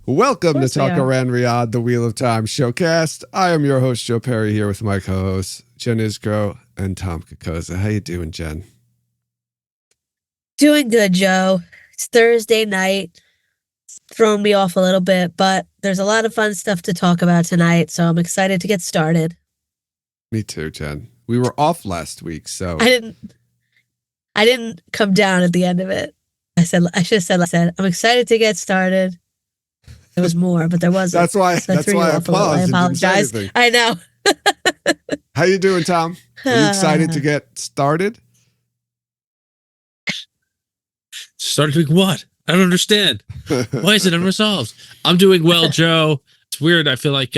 Welcome to Talk Around Riyadh, the Wheel of Time showcast. I am your host, Joe Perry, here with my co-hosts, Jen Isgro and Tom Kokoza. How you doing, Jen? Doing good, Joe. It's Thursday night. It's thrown me off a little bit, but there's a lot of fun stuff to talk about tonight, so I'm excited to get started. Me too, Jen. We were off last week, so I didn't come down at the end of it. I should have said, I'm excited to get started. There was more, but there wasn't. That's why I paused. I apologize. I know. How you doing, Tom? Are you excited to get started? Started doing what? I don't understand. Why is it unresolved? I'm doing well, Joe. It's weird. I feel like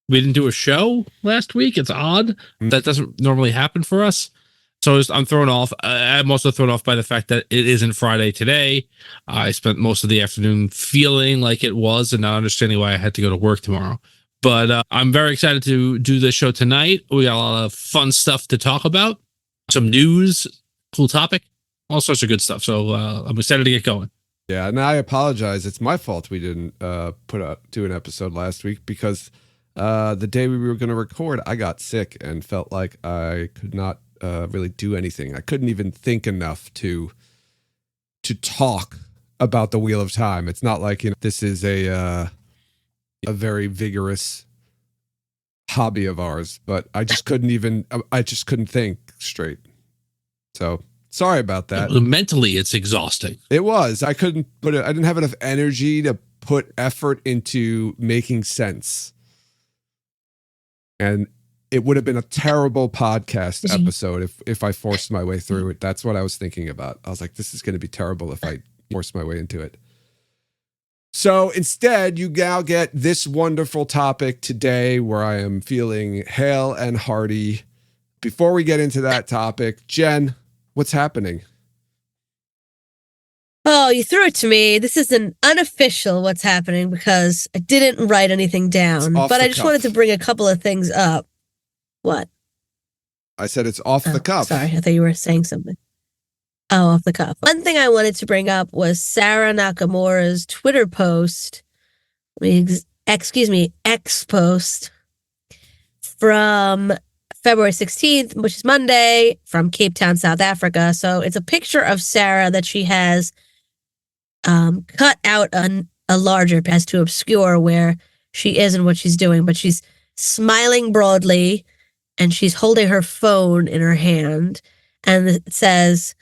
we didn't do a show last week. It's odd. That doesn't normally happen for us. So I'm thrown off. I'm also thrown off by the fact that it isn't Friday today. I spent most of the afternoon feeling like it was and not understanding why I had to go to work tomorrow. But I'm very excited to do this show tonight. We got a lot of fun stuff to talk about. Some news, cool topic, all sorts of good stuff. So I'm excited to get going. Yeah, and I apologize. It's my fault we didn't do an episode last week because the day we were going to record, I got sick and felt like I could not really do anything. I couldn't even think enough to talk about the Wheel of Time. It's not like, this is a very vigorous hobby of ours, but I just couldn't think straight. So sorry about that. Mentally, it's exhausting. It was. I didn't have enough energy to put effort into making sense. And it would have been a terrible podcast episode if I forced my way through it. That's what I was thinking about. I was like, this is going to be terrible if I force my way into it. So instead, you now get this wonderful topic today where I am feeling hale and hearty. Before we get into that topic, Jen, what's happening? Oh, you threw it to me. This is an unofficial what's happening because I didn't write anything down, but I just wanted to bring a couple of things up. What? I said it's off the cuff. Sorry, I thought you were saying something. Oh, off the cuff. One thing I wanted to bring up was Sarah Nakamura's Twitter post. X post from February 16th, which is Monday, from Cape Town, South Africa. So it's a picture of Sarah that she has cut out a larger as to obscure where she is and what she's doing, but she's smiling broadly and she's holding her phone in her hand, and it says,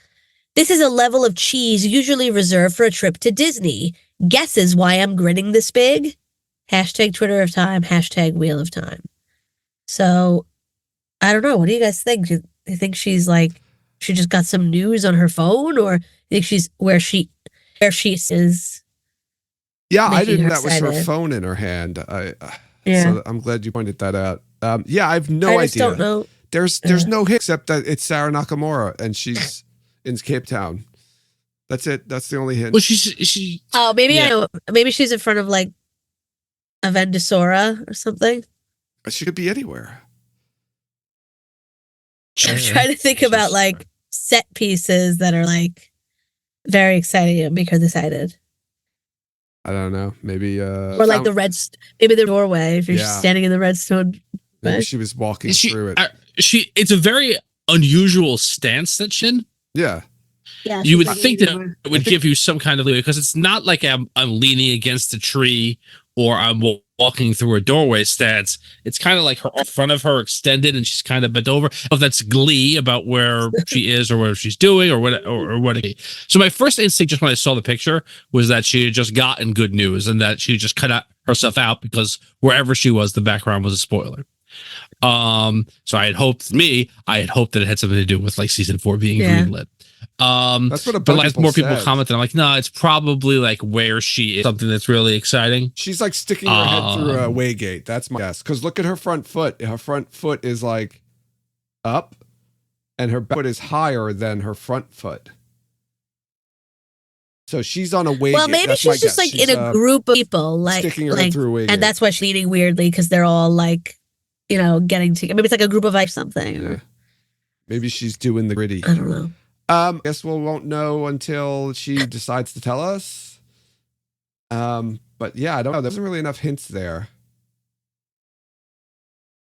"This is a level of cheese usually reserved for a trip to Disney. Guesses why I'm grinning this big? Hashtag Twitter of Time, hashtag Wheel of Time." So I don't know. What do you guys think? Do you think she's like, she just got some news on her phone, or do you think she's where she is? Yeah, I didn't. That was her phone in her hand. So I'm glad you pointed that out. Yeah, I have no idea. I just don't know. There's no hint except that it's Sarah Nakamura and she's in Cape Town. That's it. That's the only hint. Well, she. Oh, maybe I know. Maybe she's in front of like a Vendosora or something. She could be anywhere. I'm trying to think about like set pieces that are like very exciting and make her excited. I don't know. Maybe or like maybe the doorway if you're standing in the redstone. Maybe she was walking through it. It's a very unusual stance that she's in. Yeah. Yeah. You would think that it would give you some kind of leeway because it's not like I'm leaning against a tree or I'm walking through a doorway stance. It's kind of like her in front of her extended and she's kind of bent over. If that's glee about where she is or what she's doing or what. So my first instinct just when I saw the picture was that she had just gotten good news and that she just cut herself out because wherever she was, the background was a spoiler. So I had hoped that it had something to do with like season 4 being greenlit. That's what a bunch of more people commented. I'm like, no, it's probably like where she is, something that's really exciting. She's like sticking her head through a waygate. That's my guess. Because look at her front foot. Her front foot is like up, and her back foot is higher than her front foot. So she's on a waygate. Well, maybe she's just like in a group of people, like sticking her head through a waygate, and that's why she's leaning weirdly because they're all like, getting together. Maybe it's like a group of like something. Yeah. Maybe she's doing the gritty. I don't know. Guess we won't know until she decides to tell us. But But yeah, I don't know. There wasn't really enough hints there.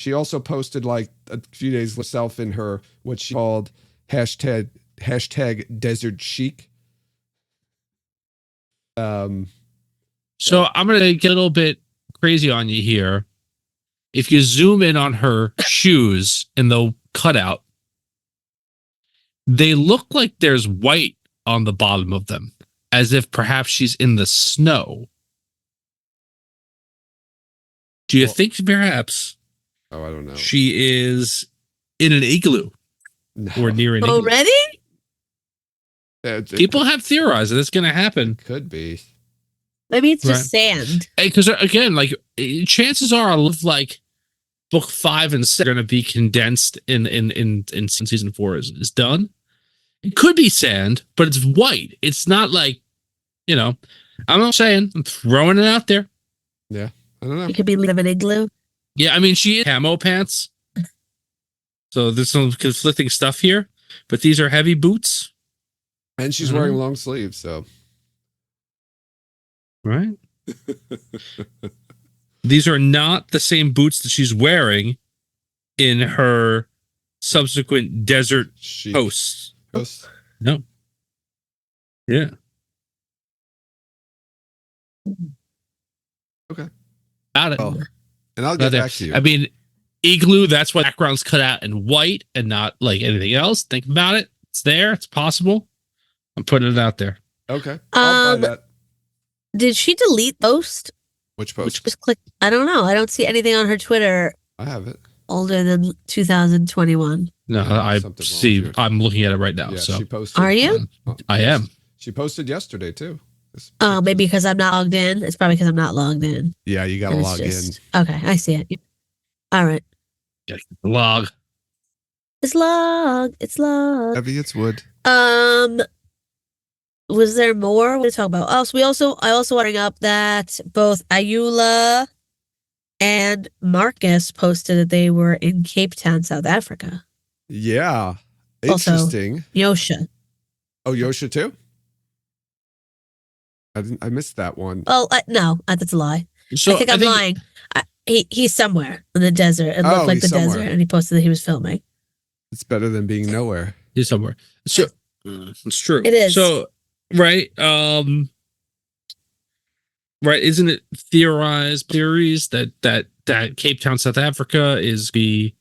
She also posted like a few days herself in her what she called hashtag desert chic. So I'm gonna get a little bit crazy on you here. If you zoom in on her shoes in the cutout, they look like there's white on the bottom of them, as if perhaps she's in the snow. Do you think perhaps I don't know. she is in an igloo or near an igloo? Already? People have theorized that it's going to happen. Could be. Maybe it's just sand. Because again, like chances are, like book 5 and 6 are going to be condensed in season 4 is done. It could be sand, but it's white. It's not like, I'm not saying. I'm throwing it out there. Yeah, I don't know. It could be live an igloo. Yeah, I mean, she is camo pants. So there's some conflicting stuff here, but these are heavy boots. And she's wearing long sleeves, so. Right. These are not the same boots that she's wearing in her subsequent desert posts. No. Yeah. Okay. Got it. Oh. And I'll get back to you. I mean, igloo, that's why the background's cut out in white and not like anything else. Think about it. It's there. It's possible. I'm putting it out there. Okay. I'll buy that. Did she delete post? Which post? Just click. I don't know. I don't see anything on her Twitter. I have it. Older than 2021. No, I see. I'm looking at it right now. Yeah, so she posted. Are you? I am. She posted yesterday too. Oh, maybe because I'm not logged in. It's probably because I'm not logged in. Yeah, you got to log in. Okay, I see it. All right. Log. It's logged. It's logged. Heavy, it's wood. Was there more to talk about? Oh, so I also want to bring up that both Ayula and Marcus posted that they were in Cape Town, South Africa. Yeah. Interesting. Also, Yosha. Oh, Yosha too? I missed that one. Oh, no, that's a lie. So I think I'm lying. He's somewhere in the desert. It looked like the desert, and he posted that he was filming. It's better than being nowhere. He's somewhere. So it's true. It is. So right, right. Isn't it theories that Cape Town, South Africa, is be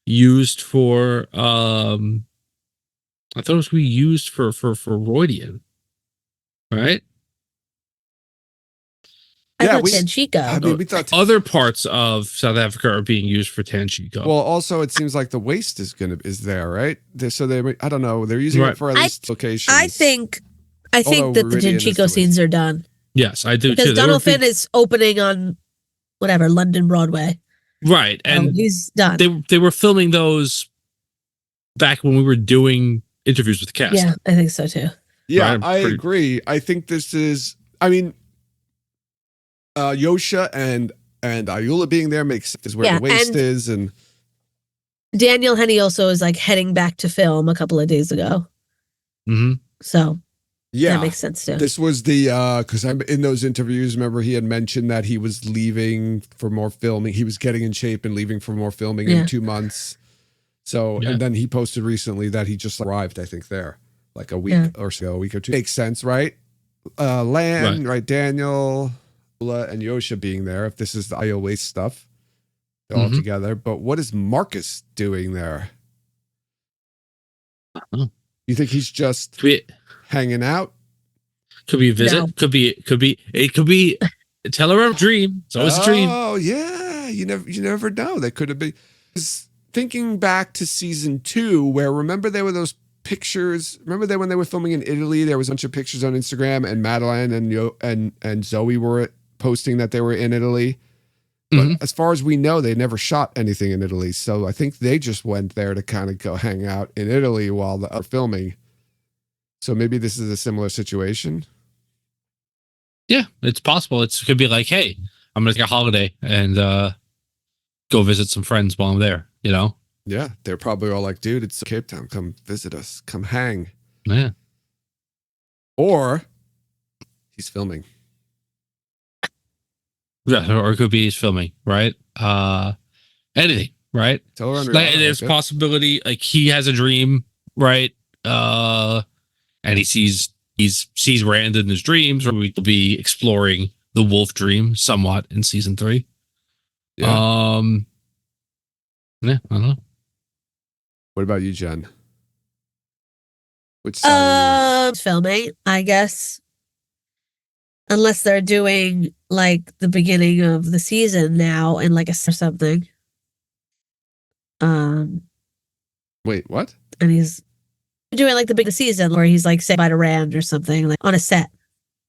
used for? I thought it was going to be used for Roydian, right? I thought Tanchiko. I mean, we thought other parts of South Africa are being used for Tanchiko. Well, also it seems like the waste is there, right? So I don't know. They're using it for at least locations. I think that the Tanchiko scenes are done. Yes, I do because too. Donald Finn is opening on whatever London Broadway. Right, and he's done. They were filming those back when we were doing interviews with the cast. Yeah, I think so too. Yeah, right? I agree. I think this is. I mean, Yosha and Ayula being there makes sense where the waste is, and Daniel Henney also is like heading back to film a couple of days ago. Mm-hmm. So yeah, that makes sense too. This was the because I'm in those interviews. Remember, he had mentioned that he was leaving for more filming. He was getting in shape and leaving for more filming in 2 months. So and then he posted recently that he just arrived. I think there like a week or so, a week or two. Makes sense, right? Lan, right? Daniel and Yosha being there, if this is the IO waste stuff, they're all together. But what is Marcus doing there? You think he's just hanging out? Could be a visit. No. Could be a Telegram dream. It's always a dream. Oh yeah, you never know. They could have been. Thinking back to season 2, where remember there were those pictures. Remember when they were filming in Italy? There was a bunch of pictures on Instagram, and Madeline and Zoe were posting that they were in Italy. But as far as we know, they never shot anything in Italy. So I think they just went there to kind of go hang out in Italy while they're filming. So maybe this is a similar situation. Yeah, it's possible. It could be like, hey, I'm going to take a holiday and go visit some friends while I'm there, Yeah, they're probably all like, dude, it's Cape Town. Come visit us. Come hang. Yeah. Or he's filming. Yeah, or it could be he's filming, right? Anything, right? Tell her under. Like, there's possibility, like he has a dream, right? And he sees Rand in his dreams, or we will be exploring the wolf dream somewhat in season 3. Yeah. Yeah, I don't know. What about you, Jen? Which side filming, I guess. Unless they're doing like the beginning of the season now and like or something. Wait, what? And he's doing like the big season where he's like say bye to Rand or something, like on a set.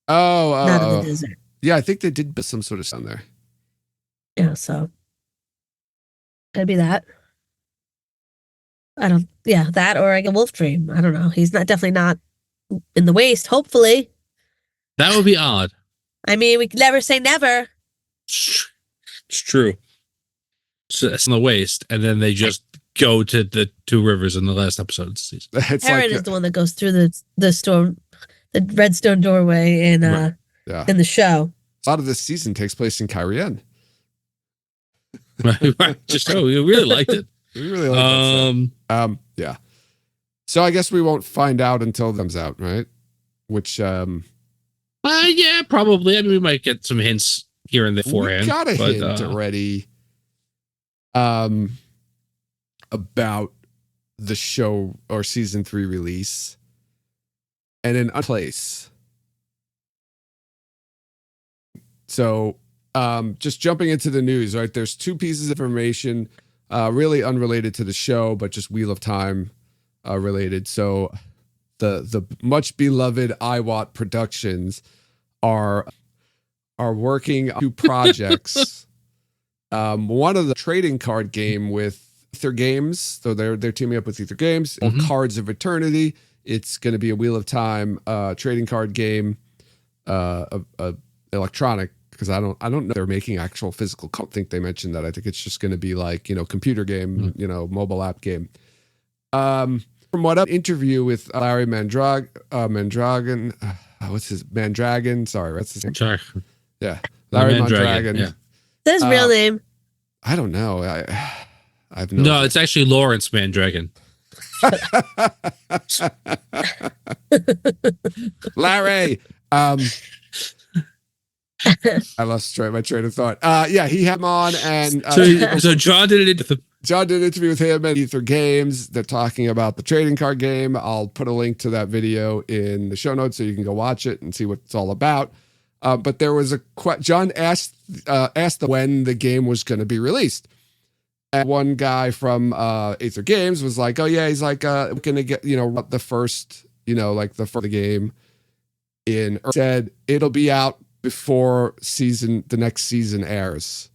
Not in the desert. Yeah, I think they did put some sort of sound there. Yeah, so it'd be that. That or like a wolf dream. I don't know. He's definitely not in the waste, hopefully. That would be odd. I mean, we can never say never. It's true. So it's in the waste, and then they just go to the 2 rivers in the last episode of the season. Perrin is the one that goes through the storm, the redstone doorway in in the show. A lot of this season takes place in Cairn. Right. We really liked it. We really liked that. Yeah. So I guess we won't find out until it comes out, right? Which yeah, probably. I mean, we might get some hints here and there beforehand. We got a hint already about the show or season 3 release, and in a place. So just jumping into the news, right? There's 2 pieces of information really unrelated to the show, but just Wheel of Time related. So the much beloved IWAT Productions are working on 2 projects. One of the trading card game with Ether Games. So they're teaming up with Ether Games. Or Cards of Eternity. It's going to be a Wheel of Time trading card game, electronic. Because I don't know if they're making actual physical. I don't think they mentioned that. I think it's just going to be like, computer game, mobile app game. From what interview with Larry Mandragon, what's his Mandragon? Sorry, what's his name? Sorry. Yeah, Larry Mandragon. Yeah. That's his real name. I don't know. I've no. It's actually Lawrence Mandragon. Larry. I lost my train of thought. Yeah, he had him on, and so John did an interview with him at Ether Games. They're talking about the trading card game. I'll put a link to that video in the show notes so you can go watch it and see what it's all about. But there was John asked when the game was going to be released. And one guy from Ether Games was like, "Oh yeah," he's like, "We're gonna get the first the game in." Said it'll be out before the next season airs.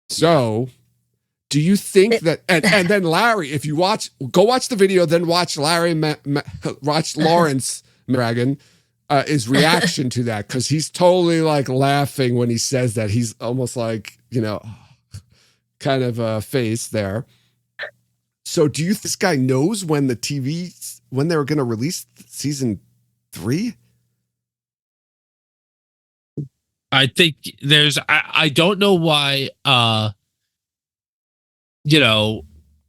So, do you think that? And then Larry, if you go watch the video, then watch watch Lawrence Dragon. His reaction to that, because he's totally like laughing when he says that. He's almost like, kind of a face there. So do you think this guy knows when they were going to release season 3? I think I don't know why,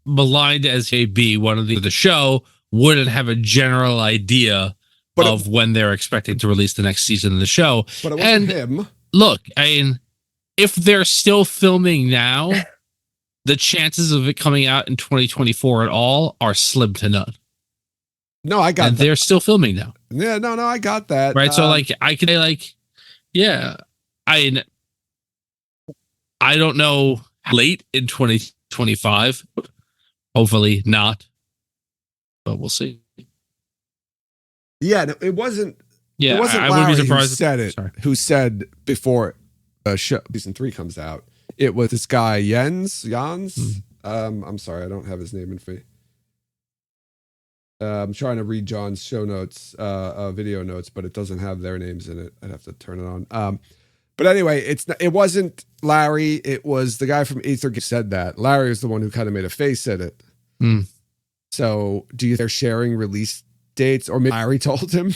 maligned as he be, one of the show wouldn't have a general idea of when they're expecting to release the next season of the show. But it wasn't him. Look, I mean, if they're still filming now, the chances of it coming out in 2024 at all are slim to none. No, I got and that. They're still filming now. Yeah, no, I got that. Right. So I can say yeah, I don't know, late in 2025, hopefully not, but we'll see. Yeah, no, it wasn't. Yeah, it wasn't I Larry wouldn't be surprised who said it. Sorry. Who said before season 3 comes out? It was this guy Jens. I'm sorry, I don't have his name in front. I'm trying to read John's show notes, video notes, but it doesn't have their names in it. I'd have to turn it on. But anyway, it wasn't Larry. It was the guy from Ether who said that. Larry was the one who kind of made a face at it. Mm. So do you think they're sharing release dates, or maybe Larry told him?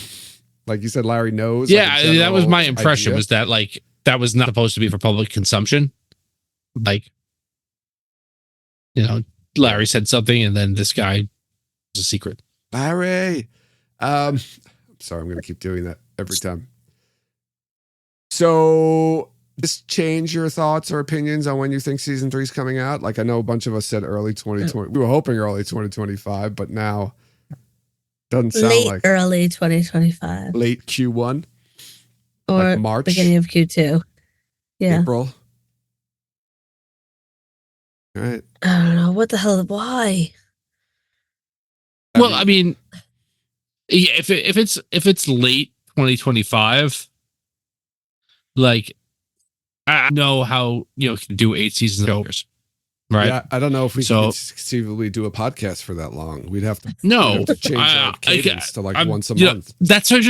Like you said, Larry knows. Yeah, like, a that was my general impression. idea. Was that like that was not supposed to be for public consumption? Like, Larry said something, and then this guy was a secret. Larry. Sorry, I'm going to keep doing that every time. So, just change your thoughts or opinions on when you think season 3 is coming out. Like, I know a bunch of us said early 2020. We were hoping early 2025, but now doesn't sound late like early 2025 late Q1 or like March, beginning of Q2. Yeah, April. All right. I don't know what the hell. Why? Well, I mean, yeah, if it's late 2025, like I know how can do 8 seasons of shows, right? Yeah, I don't know if we So- can conceivably do a podcast for that long. We'd have to No, change our cadence to like once a month. That's a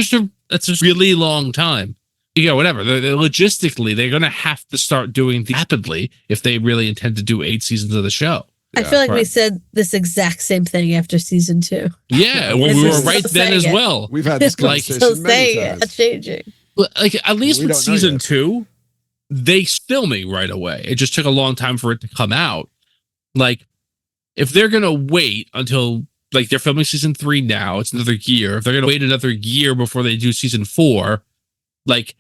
really long time. Whatever. Logistically, they're going to have to start doing rapidly if they really intend to do 8 seasons of the show. I feel like we right. said this exact same thing after season 2. Yeah, well, Yes, we we're were still right then saying as it. well. We've had this Like- conversation Still many saying it, times. not changing. Like at least We with don't know season yet. 2, they filming right away. It just took a long time for it to come out. Like, if they're gonna wait until like they're filming season 3 now, it's another year. If they're gonna wait another year before they do season 4, like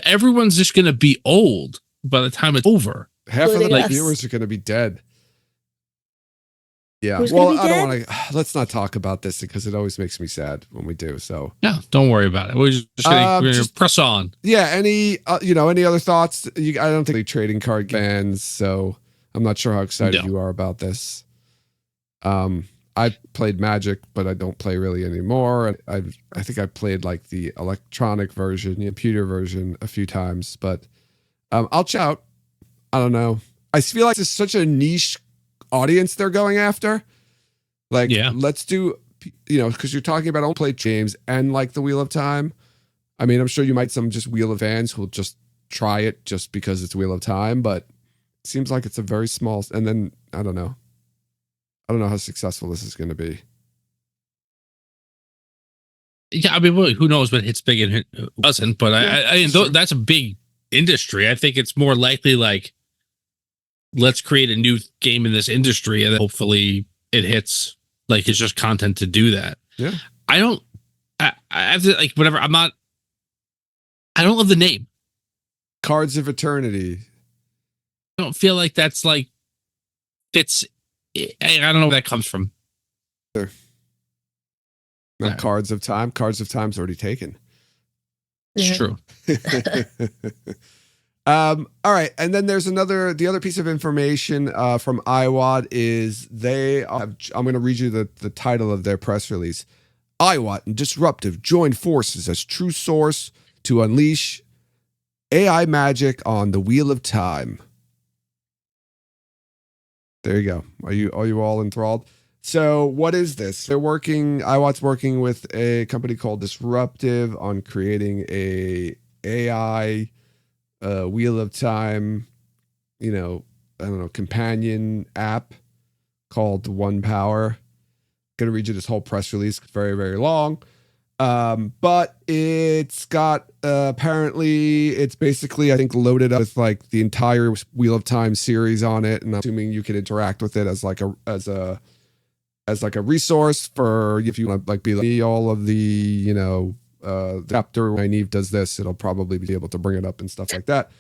everyone's just gonna be old by the time it's over. Half of the Including us. viewers are going to be dead. Yeah. Who's Well, gonna be I don't dead? want to. Let's not talk about this because it always makes me sad when we do. So, Yeah, don't worry about it. We're just gonna Just- press on. yeah. Any any other thoughts? I don't think they're trading card fans, so I'm not sure how excited No. you are about this. I played Magic, but I don't play really anymore. I think I played like the electronic version, the computer version, a few times, but I'll shout. I don't know. I feel like it's such a niche audience they're going after. Like, Yeah. let's do, because you're talking about don't play games and like the Wheel of Time. I mean, I'm sure you might some just Wheel of fans who'll just try it just because it's Wheel of Time, but it seems like it's a very small. And then I don't know how successful this is going to be. Yeah, I mean, well, who knows what hits big and who doesn't? But Yeah, I mean, sure. that's a big industry. I think it's more likely like, let's create a new game in this industry, and then hopefully it hits. Like, it's just content to do that. Yeah. I have to like whatever. I don't love the name. Cards of Eternity. I don't feel like that's like fits. I don't know where that comes from. Not Yeah. Cards of Time. Cards of Time's already taken. It's Yeah. true. All right, and then there's the other piece of information from IWAT is I'm going to read you the title of their press release. IWAT and Disruptive join forces as true source to unleash AI magic on the Wheel of Time. There you go. Are you all enthralled? So what is this? IWAT's working with a company called Disruptive on creating a AI Wheel of Time, I don't know, companion app called One Power. Gonna read you this whole press release. It's very, very long. But it's got apparently it's basically I think loaded up with like the entire Wheel of Time series on it, and I'm assuming you can interact with it as a resource for if you want to like be like all of the chapter when Nynaeve does this, it'll probably be able to bring it up and stuff like that.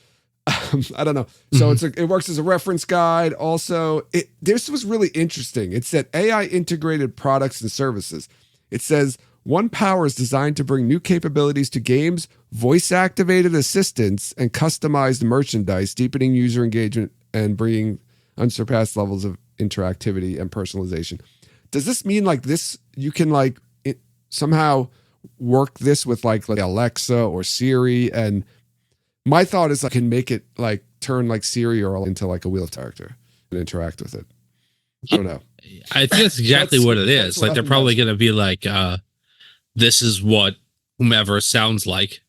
I don't know. So it works as a reference guide. Also, this was really interesting. It said AI integrated products and services. It says One Power is designed to bring new capabilities to games, voice activated assistants, and customized merchandise, deepening user engagement and bringing unsurpassed levels of interactivity and personalization. Does this mean like this? You can like somehow work this with like Alexa or Siri, and my thought is I can make it like turn like Siri or into like a Wheel of character and interact with it. I don't know. I think that's exactly what it that's is. what Like, they're I'm probably imagining. going to be like, this is what whomever sounds like,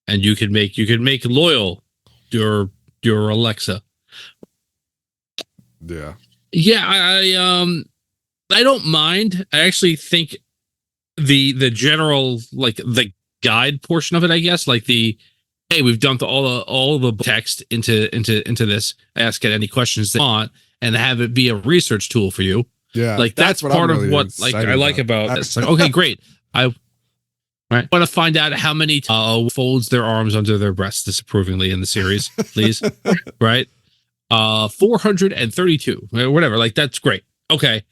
and you can make loyal your Alexa. Yeah. Yeah, I don't mind. I actually think the general, like the guide portion of it, I guess, like hey, we've dumped all the text into this. Ask it any questions they want, and have it be a research tool for you. Yeah, like that's what part I'm really of what like I like about this. Like, okay, great. I want to find out how many folds their arms under their breasts disapprovingly in the series, please. Right? 432, whatever. Like, that's great. Okay.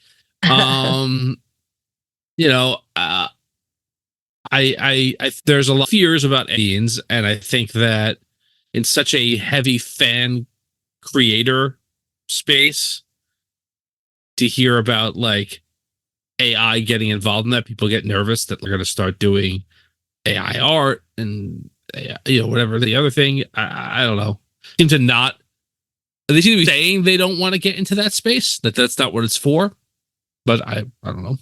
You know, I there's a lot of fears about aliens, and I think that in such a heavy fan creator space, to hear about like AI getting involved in that, people get nervous that they're going to start doing AI art and whatever the other thing. I don't know. They seem to be saying they don't want to get into that space. That's not what it's for. But I don't know.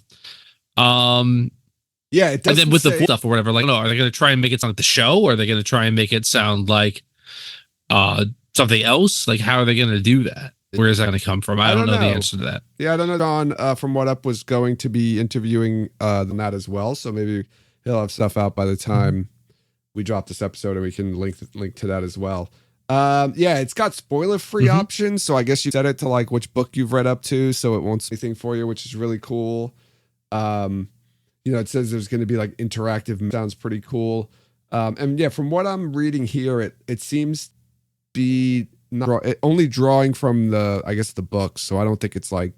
Yeah, it doesn't. And then with the stuff or whatever, like, no, are they going to try and make it sound like the show, or are they going to try and make it sound like something else? Like, how are they going to do that? Where is that going to come from? I don't know the answer to that. Yeah, I don't know. Don from What Up was going to be interviewing that as well, so maybe he'll have stuff out by the time we drop this episode, and we can link to that as well. Yeah, it's got spoiler-free options, so I guess you set it to like which book you've read up to, so it won't say anything for you, which is really cool. It says there's going to be like interactive. Sounds pretty cool. And yeah, from what I'm reading here, it seems to be only drawing from the books. So I don't think it's like,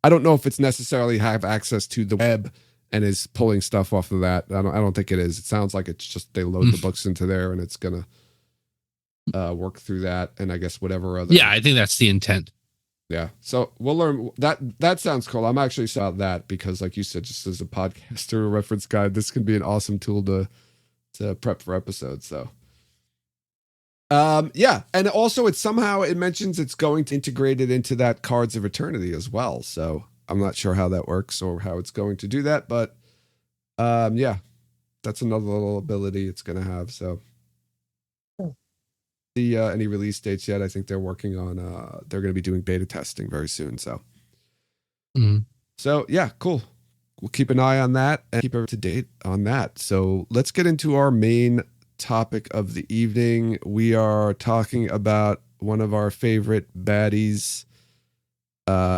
I don't know if it's necessarily have access to the web and is pulling stuff off of that. I don't think it is. It sounds like it's just they load the books into there, and it's gonna work through that, and I guess whatever other. Yeah, I think that's the intent. Yeah, so we'll learn that. That sounds cool. I'm actually excited about that because, like you said, just as a podcaster reference guide, this can be an awesome tool to prep for episodes. So, yeah, and also it mentions it's going to integrate it into that Cards of Eternity as well. So I'm not sure how that works or how it's going to do that, but yeah, that's another little ability it's going to have. So. Any release dates yet? I think they're working on they're going to be doing beta testing very soon, so so yeah, cool. We'll keep an eye on that and keep up to date on that. So let's get into our main topic of the evening. We are talking about one of our favorite baddies.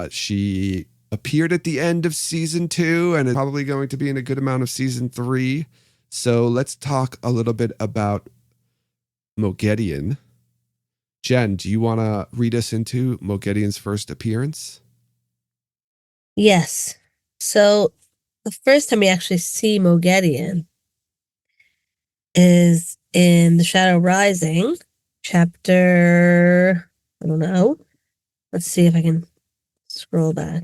She appeared at the end of season 2 and is probably going to be in a good amount of season 3. So let's talk a little bit about Moghedien. Jen, do you want to read us into Moghedien's first appearance? Yes. So the first time we actually see Moghedien is in The Shadow Rising, chapter, I don't know. Let's see if I can scroll back.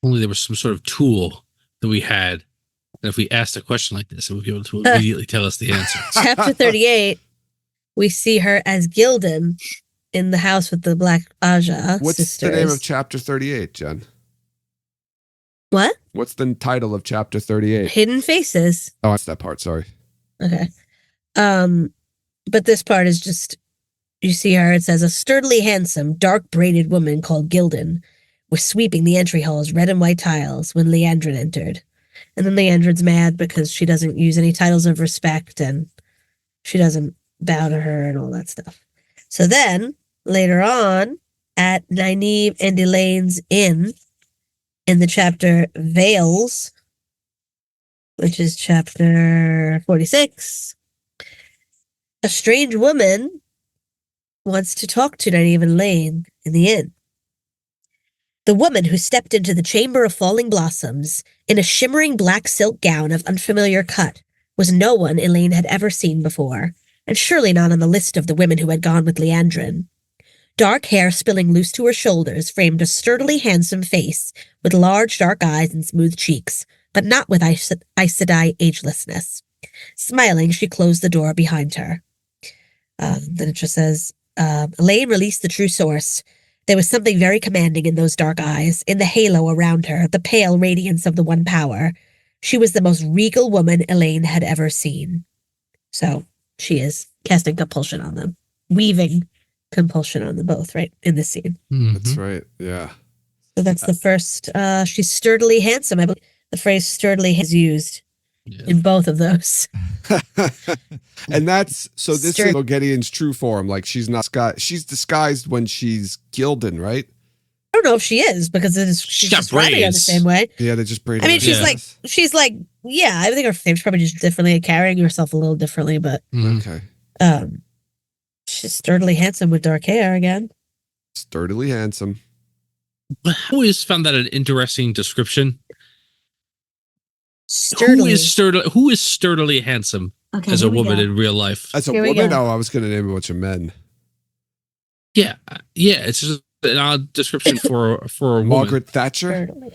Only there was some sort of tool that we had. And if we asked a question like this, it would be able to immediately tell us the answer. Chapter 38. We see her as Gildan in the house with the Black Aja What's sisters. the name of chapter 38, Jen? What? What's the title of chapter 38? Hidden Faces. Oh, that's that part. Sorry. Okay. But this part is just, you see her, it says, a sturdily handsome, dark braided woman called Gildan was sweeping the entry hall's red and white tiles when Leandrin entered. And then Leandrin's mad because she doesn't use any titles of respect and she doesn't bow to her and all that stuff. So then, later on, at Nynaeve and Elaine's inn, in the chapter Veils, which is chapter 46, a strange woman wants to talk to Nynaeve and Elaine in the inn. The woman who stepped into the Chamber of Falling Blossoms in a shimmering black silk gown of unfamiliar cut was no one Elaine had ever seen before, and surely not on the list of the women who had gone with Leandrin. Dark hair spilling loose to her shoulders framed a sturdily handsome face with large dark eyes and smooth cheeks, but not with Aes Sedai agelessness. Smiling, she closed the door behind her. Then it just says, Elaine released the true source. There was something very commanding in those dark eyes, in the halo around her, the pale radiance of the one power. She was the most regal woman Elaine had ever seen. So she is casting compulsion on them, weaving compulsion on them both, right, in this scene. That's right, yeah. So that's the first, she's sturdily handsome. I believe the phrase sturdily is used Yeah. in both of those. And that's so. This is Sure. Moghedien's true form. Like she's not she's disguised when she's Gildan, right? I don't know if she is because she's got describing her the braids. same way. Yeah, they just braided. I mean, her she's hair. like, yeah, I think her name's probably just differently, carrying herself a little differently, but Okay, she's sturdily handsome with dark hair again. sturdily handsome. I always found that an interesting description. Sturdily. Who is sturdily handsome as a woman in real life? As a Here we woman, go. oh, I was going to name a bunch of men. Yeah, it's just an odd description for a woman. Margaret Thatcher. Sturdily.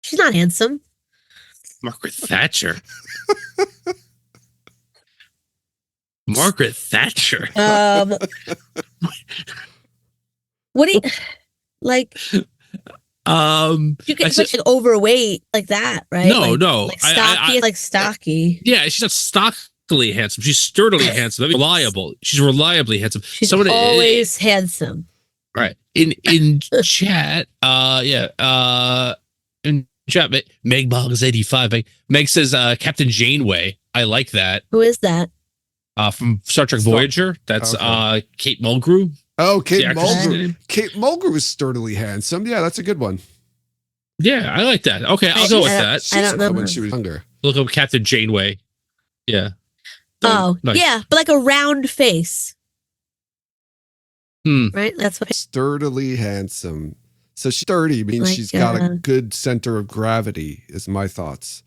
She's not handsome. Margaret Thatcher. Margaret Thatcher. What do you like? You get I said- like overweight like that, right? No, like, no. like stocky, like stocky. Yeah, she's not stockily handsome. She's sturdily handsome. I mean, reliable. She's reliably handsome. She's always handsome. right in chat. In chat, Meg Boggs 85. Meg says Captain Janeway. I like that. Who is that? From Star Trek Voyager. That's Okay. Kate Mulgrew. Oh, Kate The actress's Mulgrew. name. Kate Mulgrew is sturdily handsome. Yeah, that's a good one. Yeah, I like that. Okay, I'll go with that. She I used don't to come know. when she was younger. Look up Captain Janeway. Yeah. Oh, Nice. yeah, but like a round face. Hmm. Right? That's what. Sturdily handsome. So she's sturdy means Like, she's got a good center of gravity. Is my thoughts.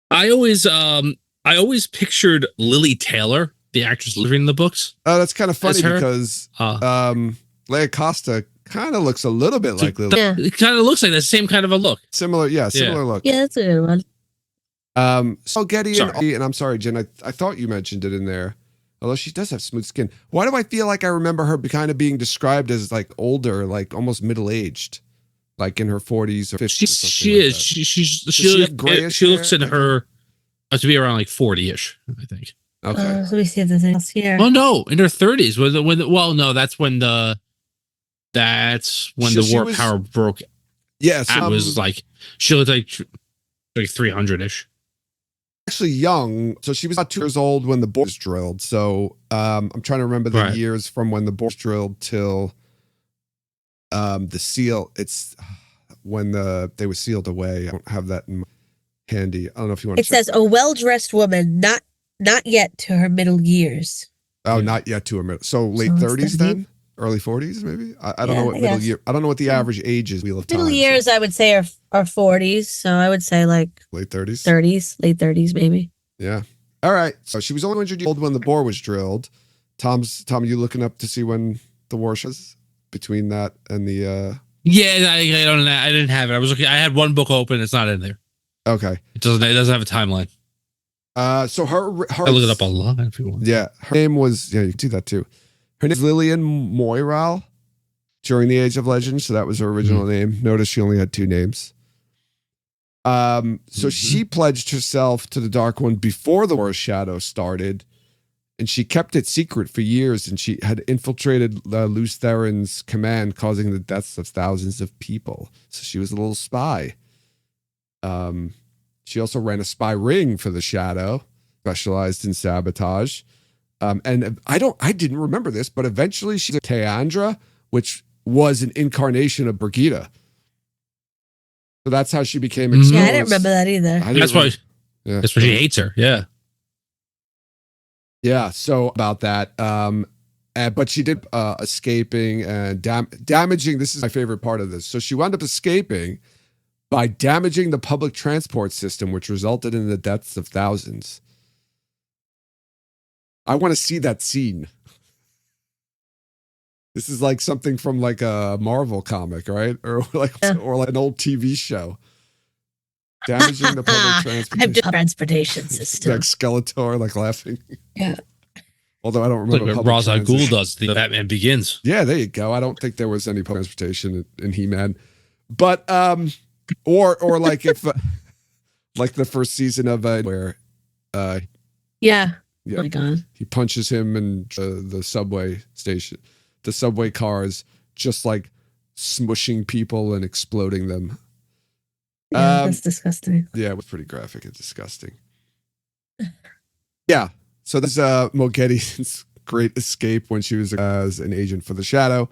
I always pictured Lily Taylor, the actress living in the books. Oh, that's kind of funny As her? because Leia Costa kind of looks a little bit like Lily. Yeah. It kind of looks like the same kind of a look. Similar look. Yeah, that's a good one. So Getty Sorry. and I'm sorry, Jen, I thought you mentioned it in there. Although she does have smooth skin. Why do I feel like I remember her kind of being described as like older, like almost middle-aged, like in her 40s or 50s? She is. she have grayish She looks hair? in her to be around like 40-ish, I think. Okay. Let me see if there's anything else here. Oh no, in her 30s. No, that's when the She war was- power broke. Yes. That was like she looked like 300-ish. actually young. So she was about 2 years old when the bore was drilled. So I'm trying to remember the Right. years from when the bore was drilled till the seal. It's when they were sealed away. I don't have that in my handy. I don't know if you want to It says a well-dressed woman, not yet to her middle years. Oh, not yet to a middle. So late it's 30s gonna be- then? Early 40s maybe? I don't Yeah, know what I middle guess. year. I don't know what the average age is. Wheel of Time. Middle years, I would say, are 40s. So I would say like Late 30s. 30s, late 30s, maybe. Yeah. All right. So she was only 100 years old when the bore was drilled. Tom, you looking up to see when the war was between that and the Yeah, I didn't have it. I was looking. I had one book open. It's not in there. okay. It doesn't have a timeline. So her I look it up online if you want. Yeah, her name was you can do that too. Her name is Lillian Moiral during the Age of Legends, so that was her original name. Notice she only had 2 names. So she pledged herself to the Dark One before the War of Shadow started, and she kept it secret for years. And she had infiltrated Luce Theron's command, causing the deaths of thousands of people. So she was a little spy. She also ran a spy ring for the Shadow, specialized in sabotage. And I didn't remember this, but eventually she's a Teandra, which was an incarnation of Brigida. So that's how she became exposed. Yeah, I didn't remember that either. That's why. Yeah. That's why she hates her. Yeah. Yeah. So about that. But she did escaping and damaging. This is my favorite part of this. So she wound up escaping by damaging the public transport system, which resulted in the deaths of thousands. I want to see that scene. This is like something from like a Marvel comic, right? Or like an old TV show. Damaging the public transportation. I'm just transportation system. Like Skeletor, like laughing. Yeah. Although I don't Like remember. what public Ra's al Ghul transit. does. The Batman Begins. Yeah, there you go. I don't think there was any public transportation in He-Man, but or like if like the first season of where Yeah. yeah Oh my God. he punches him in the subway station, the subway cars, just like smushing people and exploding them. Yeah, that's disgusting. Yeah, it was pretty graphic and disgusting. Yeah. So this is Moghedien's great escape when she was as an agent for the Shadow.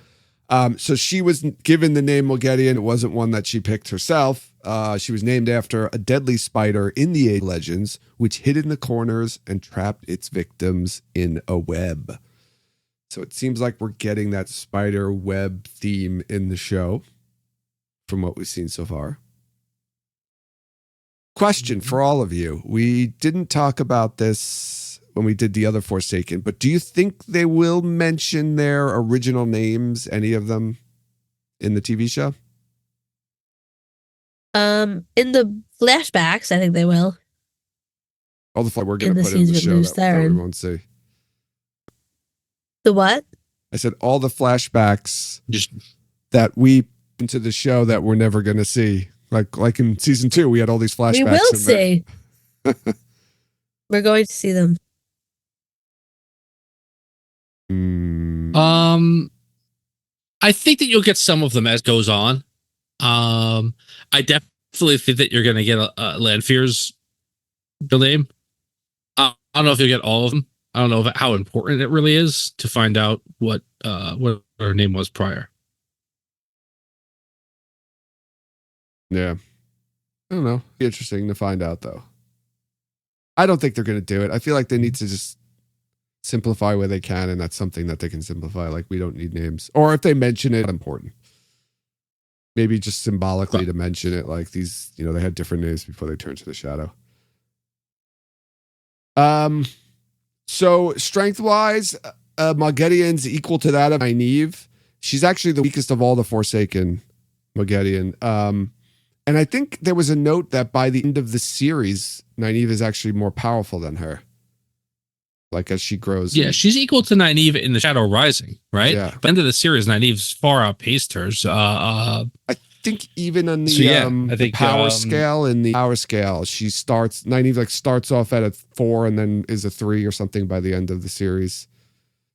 So she was given the name Moghedien. It wasn't one that she picked herself. She was named after a deadly spider in the Age of Legends, which hid in the corners and trapped its victims in a web. So it seems like we're getting that spider web theme in the show from what we've seen so far. Question for all of you. We didn't talk about this when we did the other Forsaken, but do you think they will mention their original names, any of them, in the TV show? In the flashbacks, I think they will. All the we're going In to the put in the scenes show with that we Theron. won't see. The what? I said all the flashbacks Just that we into the show that we're never going to see. Like in season 2, we had all these flashbacks. We will in there. see. We're going to see them. I think that you'll get some of them as goes on. I definitely think that you're going to get Lanfear's real name. I don't know if you'll get all of them. I don't know how important it really is to find out what her name was prior. Yeah. I don't know. Be interesting to find out, though. I don't think they're going to do it. I feel like they need to just simplify where they can, and that's something that they can simplify. Like, we don't need names. Or if they mention it, it's important. Maybe just symbolically to mention it, like these, they had different names before they turned to the Shadow. So strength-wise, Moghedien's equal to that of Nynaeve. She's actually the weakest of all the Forsaken Moghedien. And I think there was a note that by the end of the series, Nynaeve is actually more powerful than her. Like as she grows. Yeah, she's equal to Nynaeve in the Shadow Rising, right? Yeah. By the end of the series, Nynaeve's far outpaced hers. I think even on the I think, power scale, Nynaeve starts off at a 4 and then is a 3 or something by the end of the series.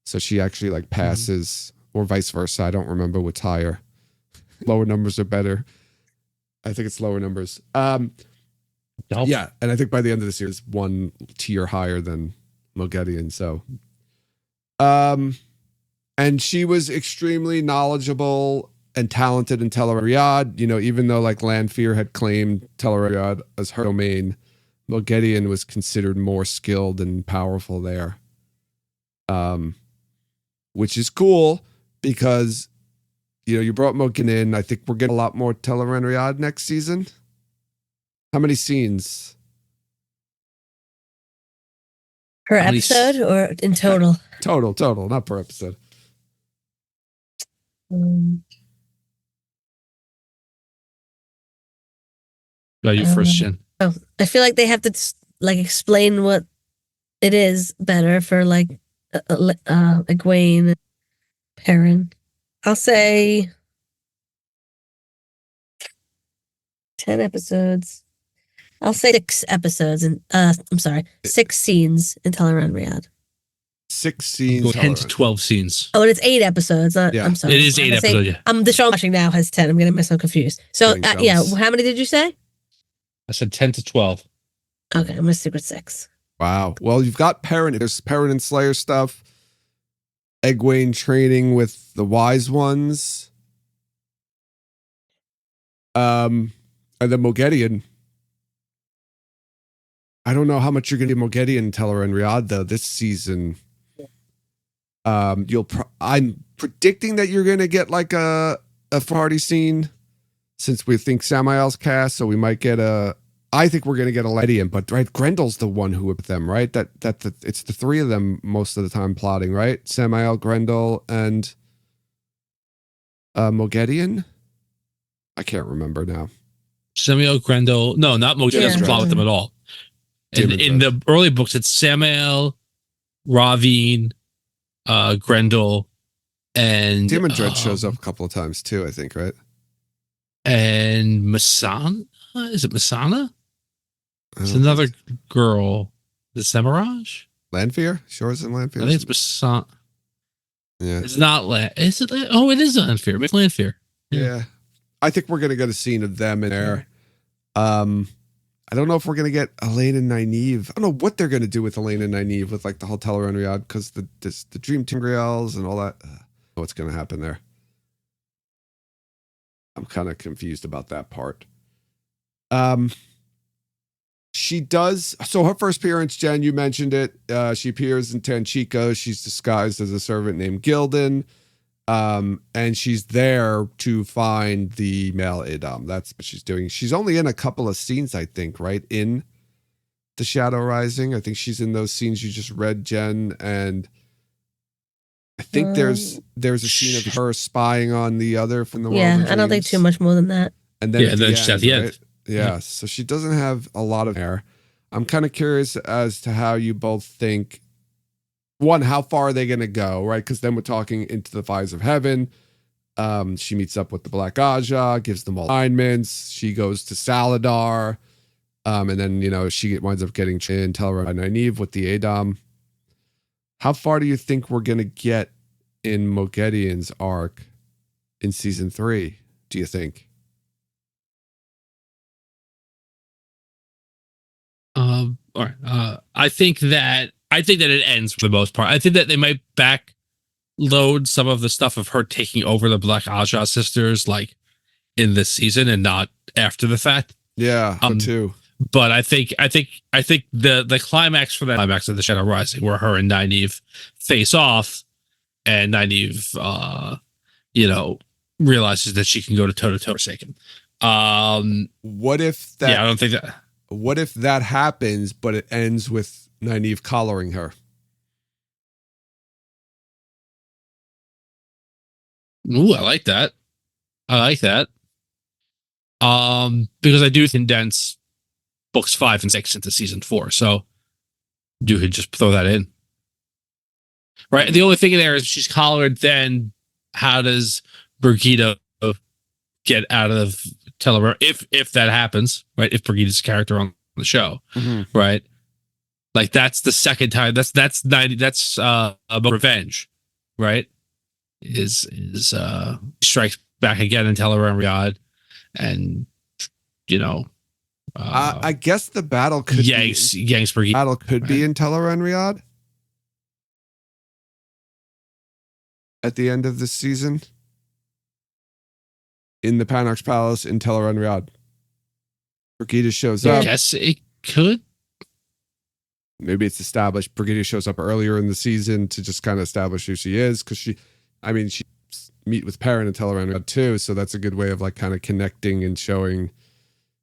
So she actually passes, or vice versa. I don't remember what's higher. Lower numbers are better. I think it's lower numbers. Yeah, and I think by the end of the series, 1 tier higher than Moghedien. So, and she was extremely knowledgeable and talented in Tel'aran'rhiod. Even though Lanfear had claimed Tel'aran'rhiod as her domain, Moghedien was considered more skilled and powerful there. Which is cool because you brought Moghedien in. I think we're getting a lot more Tel'aran'rhiod next season. How many scenes? Per episode or in total? Total, not per episode. Go you first, Jen. I feel like they have to explain what it is better for Egwene, Perrin. I'll say 10 episodes. I'll say 6 episodes and 6 scenes in Tel'aran'rhiod. 6 scenes. 10 to 12 scenes. Oh, and it's 8 episodes. Yeah. I'm sorry. It is 8 episodes, yeah. The show I'm watching now has 10. I'm getting myself confused. So, yeah, how many did you say? I said 10 to 12. Okay, I'm going to stick with 6. Wow. Well, you've got Perrin. There's Perrin and Slayer stuff. Egwene training with the Wise Ones. And then Moghedien. I don't know how much you're going to get Moghedien in Tel'aran'rhiod, though, this season. I'm predicting that you're going to get a party scene since we think Samael's cast, so we might get I think we're going to get a Moghedien, but right, Grendel's the one who with them, right? It's the 3 of them most of the time plotting, right? Samael, Grendel, and Moghedien? I can't remember now. Samael, Grendel. No, not Moghedien. Doesn't plot with them at all. In the early books, it's Samael, Ravine, Grendel, and Demon Dread shows up a couple of times too, I think, right? And Masana? Is it Masana? It's another girl. The Semiraj? Lanfear? Shores and Lanfear? I think it's Masana. Yeah. It's not Is it? Oh, it is Lanfear. Maybe Lanfear. Yeah. I think we're going to get a scene of them in there. I don't know if we're gonna get Elaine and Nynaeve. I don't know what they're gonna do with Elaine and Nynaeve with like the whole Teleron Riyadh, because the Dream Tingriels and all that. What's gonna happen there? I'm kind of confused about that part. She does. So her first appearance, Jen, you mentioned it. She appears in Tanchico. She's disguised as a servant named Gildan. And she's there to find the male Adam. That's what she's doing. She's only in a couple of scenes, I think, right? In The Shadow Rising. I think she's in those scenes you just read, Jen. And I think there's a scene of her spying on the other from the world of dreams. I don't think too much more than that. And then she's at the end. Right? Yeah, so she doesn't have a lot of hair. I'm kind of curious as to how you both think. One, how far are they going to go, right? Because then we're talking into the fires of heaven. She meets up with the Black Aja, gives them all alignments. She goes to Saladar. And then, she winds up getting in Teleron by Nynaeve with the Adam. How far do you think we're going to get in Moghedien's arc in season 3, do you think? All right. I think that it ends for the most part. I think that they might backload some of the stuff of her taking over the Black Aja sisters, like in this season and not after the fact. Yeah, too. But I think the climax for that climax of the Shadow Rising, where her and Nynaeve face off, and Nynaeve, realizes that she can go to toe to toe Forsaken. What if that? Yeah, I don't think that. What if that happens, but it ends with Nynaeve collaring her? Ooh, I like that. Because I do condense books 5 and 6 into season 4, so you could just throw that in. Right. The only thing in there is she's collared. Then how does Brigida get out of Teleron if that happens? Right. If Brigida's a character on the show, right? Like that's the second time. That's about revenge, right? Is strikes back again in Teleron Riyadh, and I guess the battle could yanks Brigida. Battle could be in Teleron Riyadh at the end of this season, in the Panarch's Palace in Teleron Riyadh. Brigida shows up. Yes, it could. Maybe it's established. Brigida shows up earlier in the season to just kind of establish who she is, because she meet with Perrin in Teleron Riyadh too, so that's a good way of like kind of connecting and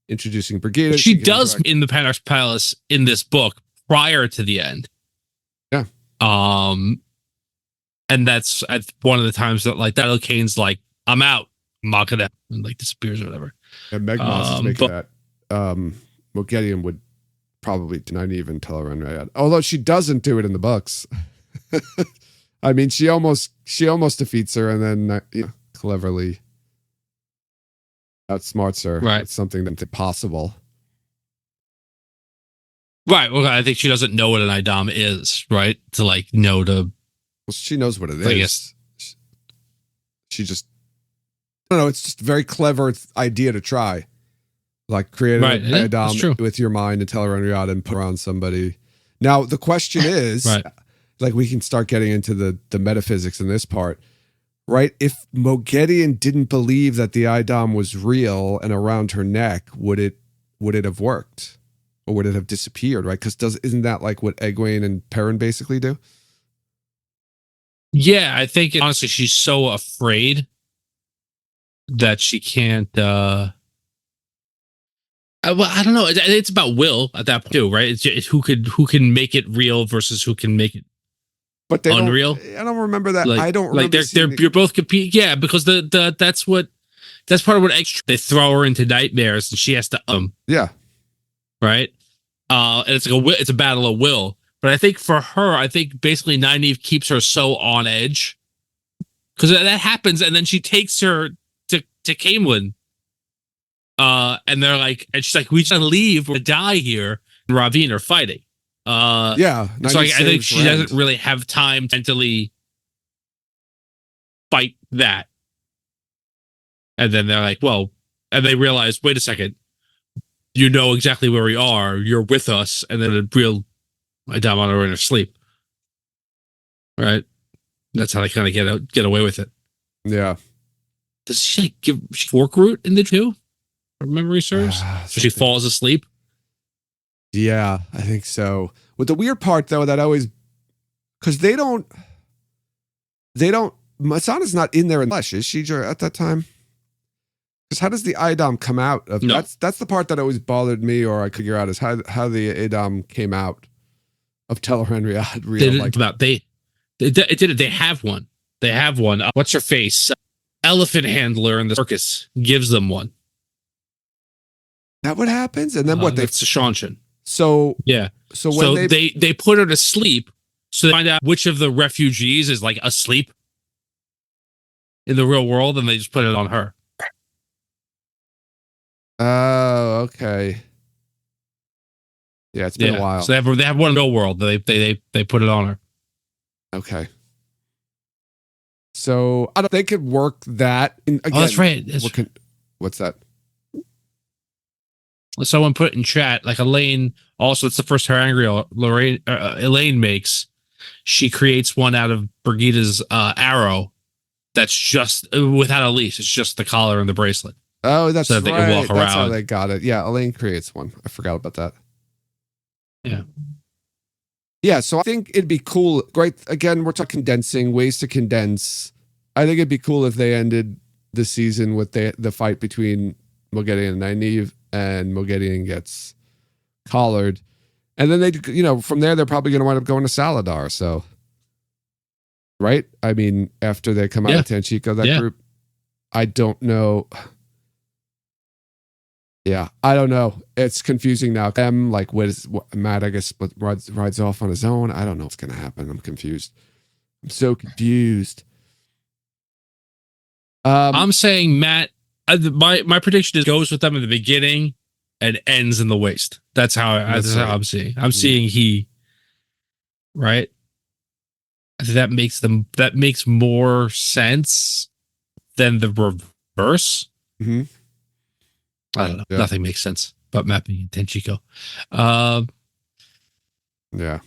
introducing Brigida. She does in the Panarch's Palace in this book prior to the end. Yeah. And that's at one of the times that like that Kane's like, I'm out, Moghedien, and like disappears or whatever. And Meg Moss is making that. Moghedien would probably not even Teleron Riyadh, although she doesn't do it in the books. I mean, she almost defeats her, and then cleverly outsmarts her. Right. It's something that's impossible. Right. Well, I think she doesn't know what an Idam is, right? To like know to. Well, she knows what it is. I guess. She just, I don't know. It's just a very clever idea to try. Like create an Idam with your mind and Teleron Riyadh and put around somebody. Now, the question is, right. Like we can start getting into the metaphysics in this part, right? If Moghedien didn't believe that the Idam was real and around her neck, would it have worked? Or would it have disappeared, right? Because isn't that like what Egwene and Perrin basically do? Yeah, I think honestly she's so afraid that she can't. Well, I don't know. It's about will at that point too, right? It's who can make it real versus who can make it unreal. I don't remember that. Like, I don't remember. You're both competing. Yeah, because that's part of what they throw her into nightmares and she has to yeah. Right. And it's like it's a battle of will. But I think for her, basically Nynaeve keeps her so on edge because that happens, and then she takes her to Camelin. And they're like, and she's like, we just gotta leave or die here. And Ravine are fighting. Yeah. So I think she doesn't really have time to mentally fight that. And then they're like, well, and they realize, wait a second, you know exactly where we are. You're with us, and then a real Idamon are in her sleep, right? That's how they kind of get away with it. Yeah. Does she give fork root in the two? If memory serves. So she falls asleep. Yeah, I think so. With the weird part though, that always, because they don't. Masana's not in there in flesh, is she at that time? Because how does the Idam come out of? No. That's the part that always bothered me, or I could figure out is how the Idam came out of Tel'aran'rhiod. They have one. They have one. What's her face? Elephant handler in the circus gives them one. That what happens, and then what? That's Shanshan. So yeah. So when they put her to sleep, so they find out which of the refugees is like asleep in the real world, and they just put it on her. Oh, okay. Yeah, it's been a while. So they have one in the real world. They put it on her. Okay. So I don't. They could work that. Again, that's right. What's that? Someone put it in chat. Like Elaine. Also, it's the first Harangular Elaine makes. She creates one out of Brigida's arrow. That's just without a leash. It's just the collar and the bracelet. Oh, that's so that right. They can walk around. That's how they got it. Yeah, Elaine creates one. I forgot about that. Yeah. Yeah, so I think it'd be cool. Great. Again, we're talking condensing, ways to condense. I think it'd be cool if they ended the season with the fight between Moghedien and Nynaeve, and Moghedien gets collared. And then from there, they're probably going to wind up going to Saladar. So, right? I mean, after they come out of Tanchico, that group, I don't know. Yeah, I don't know. It's confusing now. Matt, I guess, rides off on his own. I don't know what's going to happen. I'm confused. I'm so confused. I'm saying Matt, my prediction is goes with them in the beginning and ends in the waste. That's how I'm seeing. I'm seeing he, right? I think that makes more sense than the reverse. Mm-hmm. I don't know. Yeah. Nothing makes sense but mapping in Tenchiko. Yeah.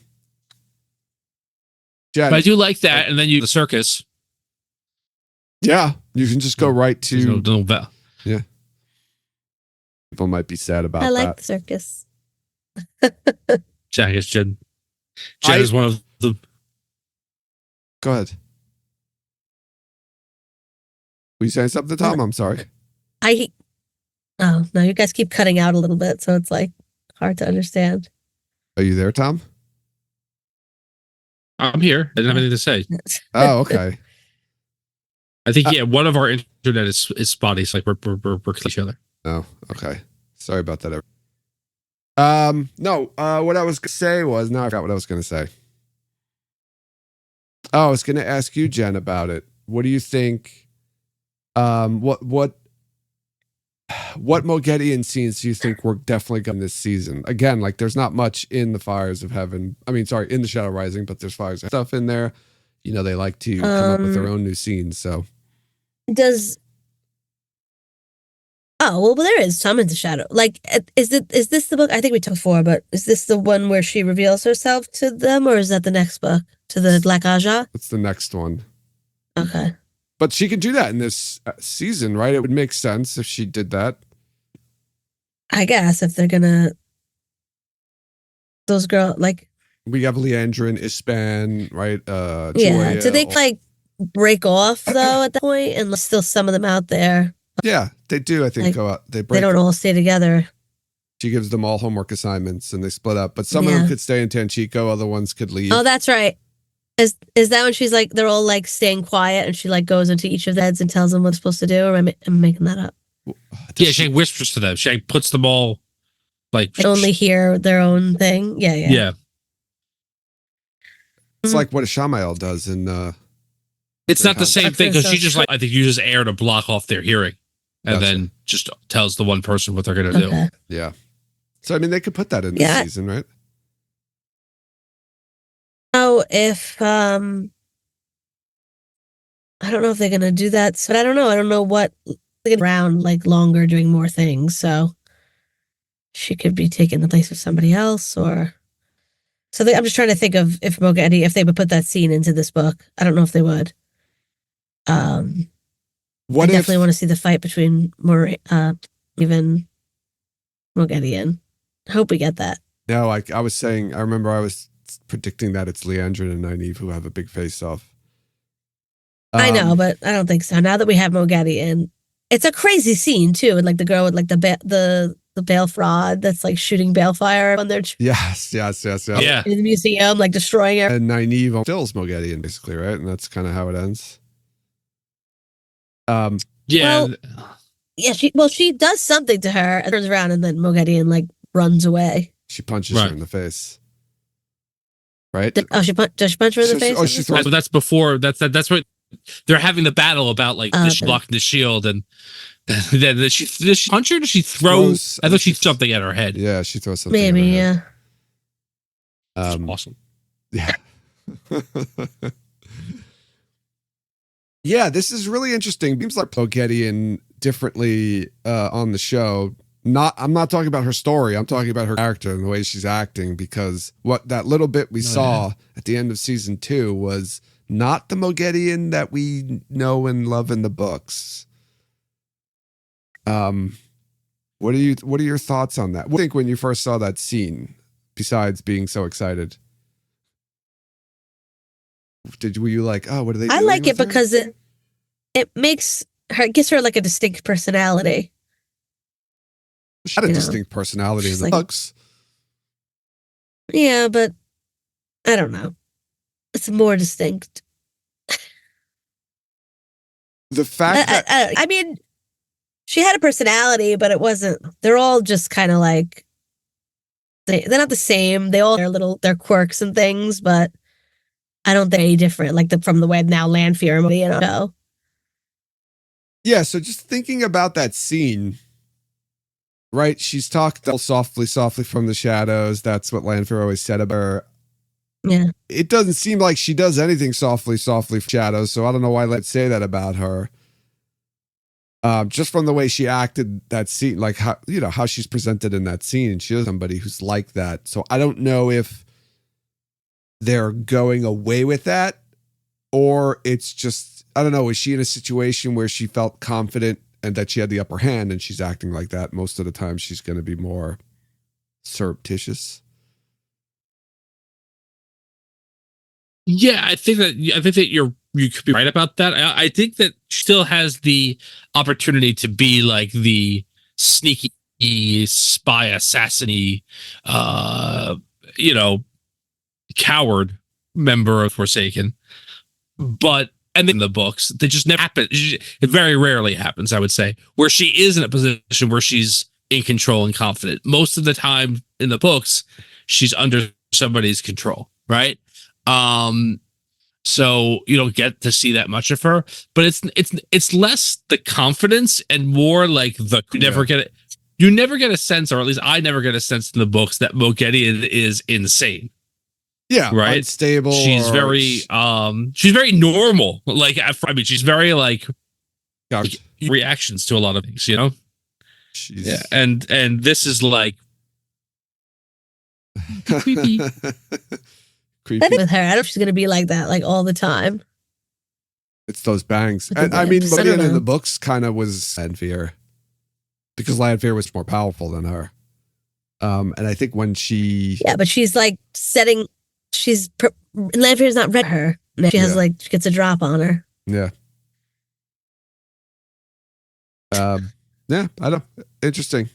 But I do like that. And then the circus. Yeah. You can just go right to. Yeah. People might be sad about that. I like the circus. I guess Jen is one of them. Go ahead. Were you saying something, Tom? I'm sorry. Oh, no, you guys keep cutting out a little bit, so it's like hard to understand. Are you there, Tom? I'm here. I didn't have anything to say. Oh, okay. I think, one of our internet is spotty. It's like we're each other. Oh, okay. Sorry about that. No, what I was going to say was, now I forgot what I was going to say. Oh, I was going to ask you, Jen, about it. What do you think? What Moghedien scenes do you think we're definitely going this season? Again, like there's not much in the Fires of Heaven. I mean, sorry, in the Shadow Rising, but there's Fires of stuff in there. They like to come up with their own new scenes. So there is some in the Shadow. Like, is this the book? I think we talked before, but is this the one where she reveals herself to them, or is that the next book to the Black Aja? It's the next one. Okay. But she could do that in this season, right? It would make sense if she did that. I guess if they're gonna, those girls like we have Leandra and Ispan, right? Yeah. Do they like break off though at that point, and still some of them out there? Yeah, they do. I think like, go out. They don't all stay together. She gives them all homework assignments, and they split up. But some of them could stay in Tanchico, other ones could leave. Oh, that's right. Is that when she's like they're all like staying quiet and she like goes into each of the heads and tells them what they're supposed to do, or am I making that up? Yeah, she whispers to them. She puts them all like they only hear their own thing. Yeah. It's like what a Shamael does in it's not the same thing because she just I think uses air to block off their hearing and then just tells the one person what they're gonna do. Yeah. So I mean they could put that in this season, right? Oh, if I don't know if they're gonna do that, but I don't know what they're around like longer doing more things. So she could be taking the place of somebody else, or so. I'm just trying to think of if Moghedien, if they would put that scene into this book. I don't know if they would. I What if definitely want to see the fight between even Moghedien. I hope we get that. No, I was saying, I remember I was predicting that it's Leandrin and Nynaeve who have a big face-off. I know, but I don't think so. Now that we have Moghedien, it's a crazy scene too, and like the girl with like the balefrod that's like shooting balefire on their yes. Yeah. in the museum, like destroying it. And Nynaeve stills Moghedien, basically, right? And that's kind of how it ends. Yeah. Yeah, she does something to her and turns around, and then Moghedien like runs away. She punches her in the face. Right? Does she punch her in the face? Oh, she throws. That's before. That's what they're having the battle about, like blocking the shield, and then does she punch her? Or does she throw? I thought she threw something at her head. Yeah, she throws something. Maybe, at her yeah. head. Awesome. Yeah. Yeah, this is really interesting. Seems like Moghedien differently on the show. I'm not talking about her story. I'm talking about her character and the way she's acting, because what that little bit we saw at the end of season 2 was not the Moghedien that we know and love in the books. What are your thoughts on that? What do you think when you first saw that scene, besides being so excited? Were you like, oh, what are they doing? I like it with her? because it makes her, it gives her like a distinct personality. She had a distinct personality in the books. Yeah, but I don't know. It's more distinct. The fact that I mean, she had a personality, but it wasn't. They're all just kind of like they're not the same. They all have their quirks and things, but I don't think any different. Like from the way now Lanfear, know. Yeah. So just thinking about that scene. Right, she's talked softly from the shadows. That's what Lanfear always said about her. Yeah, it doesn't seem like she does anything softly from shadows. So I don't know why let's say that about her. Just from the way she acted that scene, like how she's presented in that scene, she is somebody who's like that. So I don't know if they're going away with that, or it's just, I don't know. Is she in a situation where she felt confident and that she had the upper hand, and she's acting like that? Most of the time she's going to be more surreptitious. Yeah, I think that you could be right about that. I think that she still has the opportunity to be like the sneaky spy assassin-y, coward member of Forsaken. But and in the books, they just never happen. It very rarely happens, I would say, where she is in a position where she's in control and confident. Most of the time in the books, she's under somebody's control, right? So you don't get to see that much of her, but it's less the confidence and more like you never get it. You never get a sense, or at least I never get a sense in the books, that Moghedien is insane. Yeah, right. Unstable. She's very normal. Like, I mean, she's very like reactions to a lot of things, Yeah, and this is like creepy. Creepy. I think with her, I don't know if she's gonna be like that like all the time. It's those bangs. And, I mean, Moghedien in the books kind of was Lanfear, because Lanfear was more powerful than her. And I think when she, yeah, but she's like Lanfear's not read her. She has she gets a drop on her. Yeah. Yeah, I don't. Interesting.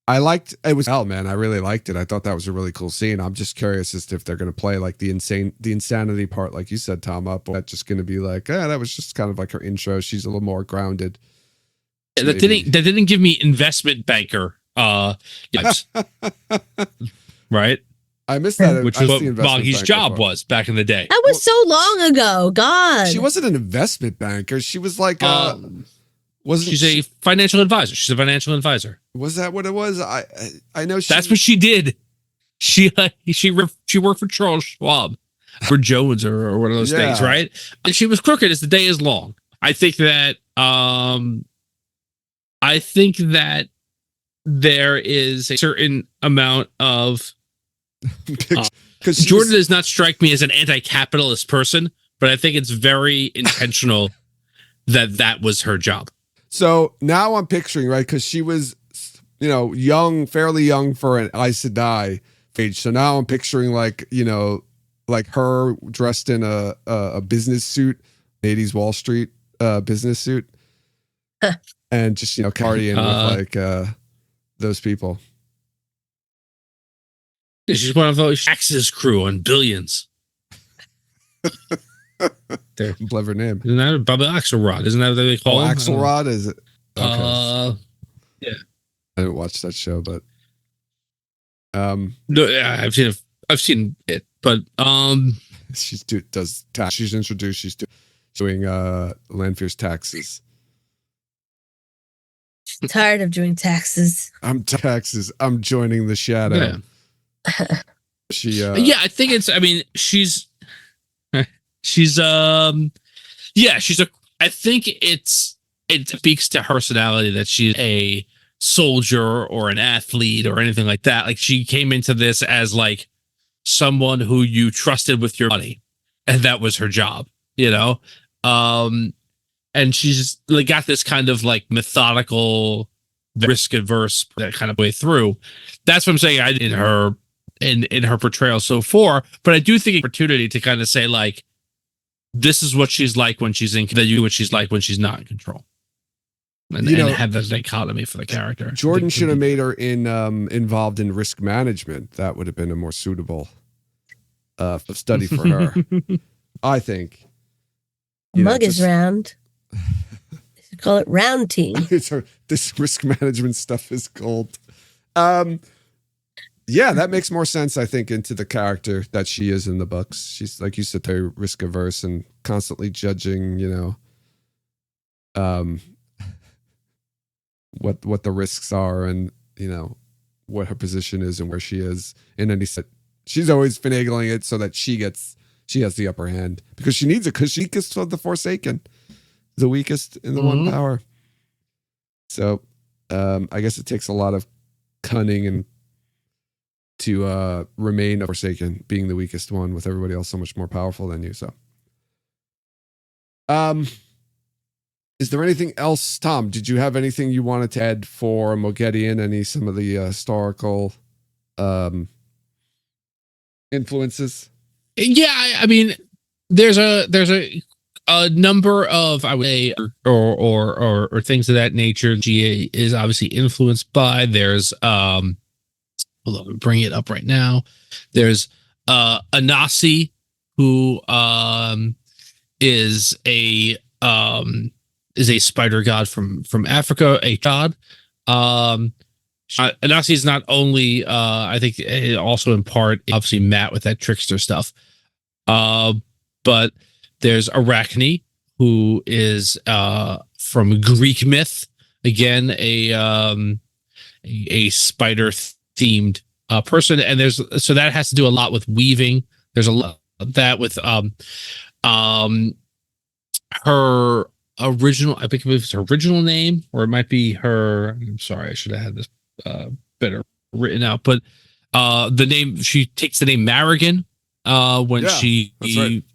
It was hell, man. I really liked it. I thought that was a really cool scene. I'm just curious as to if they're going to play like the insanity part, like you said, Tom, up, or that's just going to be like, that was just kind of like her intro. She's a little more grounded. Yeah, that didn't give me investment banker vibes. Right? I missed that. Which is what Moggy's job was back in the day. That was so long ago. God. She wasn't an investment banker. She was like she's a financial advisor. She's a financial advisor. Was that what it was? I know that's what she did. She worked for Charles Schwab, for Jones, or one of those things, right? And she was crooked as the day is long. I think that there is a certain amount of because Jordan does not strike me as an anti-capitalist person, but I think it's very intentional that was her job. So now I'm picturing, right, because she was, young, fairly young for an Aes Sedai age. So now I'm picturing like her dressed in a business suit, 80s Wall Street business suit, and just partying with like those people. She's one of those Axis crew on Billions. Clever name. Isn't that Bubba Axelrod? Isn't that what they call him? Axelrod? Is it? Okay. Yeah. I didn't watch that show, but no, yeah, I've seen it, but she's does tax. She's introduced. She's doing Lanfear's taxes. Tired of doing taxes. I'm joining the shadow. Yeah. I think it's. I mean, she's. I think it speaks to her personality that she's a soldier or an athlete or anything like that. Like she came into this as like someone who you trusted with your money, and that was her job. And she's like got this kind of like methodical, risk averse that kind of way through. That's what I'm saying. In her portrayal so far, but I do think opportunity to kind of say like, this is what she's like when she's in, that you what she's like when she's not in control, and have that dichotomy for the character. Jordan should have made her involved in risk management. That would have been a more suitable study for her. I think. Mug is round. Call it round team. This risk management stuff is gold. Yeah, that makes more sense, I think, into the character that she is in the books. She's, like you said, very risk averse and constantly judging, what the risks are and, what her position is and where she is in any set. She's always finagling it so that she has the upper hand because she needs it, because she's weakest of the Forsaken, the weakest in the one power. So I guess it takes a lot of cunning and to remain a Forsaken, being the weakest one with everybody else so much more powerful than you. So is there anything else, Tom? Did you have anything you wanted to add for Moghedien? Some of the historical influences? Yeah, I mean, there's a number of, I would say, or things of that nature. GA is obviously influenced by. There's hold on, bring it up right now. There's Anasi, who is a spider god from Africa, a god. Anasi is not only I think also in part obviously Matt with that trickster stuff, but there's Arachne, who is from Greek myth, again a spider themed person, and so that has to do a lot with weaving. There's a lot of that with her original, I think it's her original name, or it might be her, I'm sorry, I should have had this better written out, but the name, she takes the name Marigan when she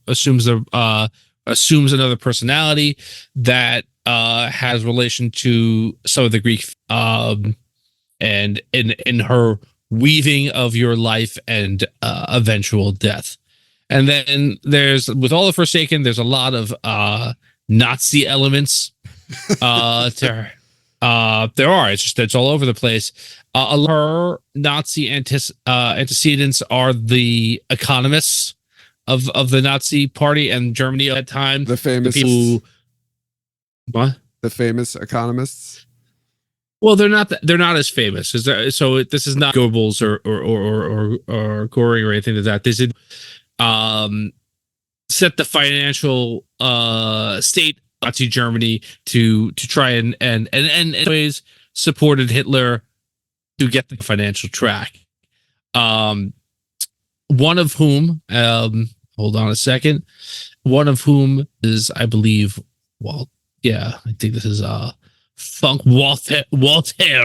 assumes another personality that has relation to some of the Greek and in her weaving of your life and eventual death. And then there's, with all the Forsaken, there's a lot of Nazi elements to her. There are, it's all over the place. Her Nazi antecedents are the economists of the Nazi party and Germany at that time. The famous what? The famous economists. Well, they're not as famous. So this is not Goebbels or Goring or anything like that. This is set the financial state Nazi Germany to try and in ways supported Hitler to get the financial track. One of whom, hold on a second, one of whom is, I believe, I think this is Funk, Walter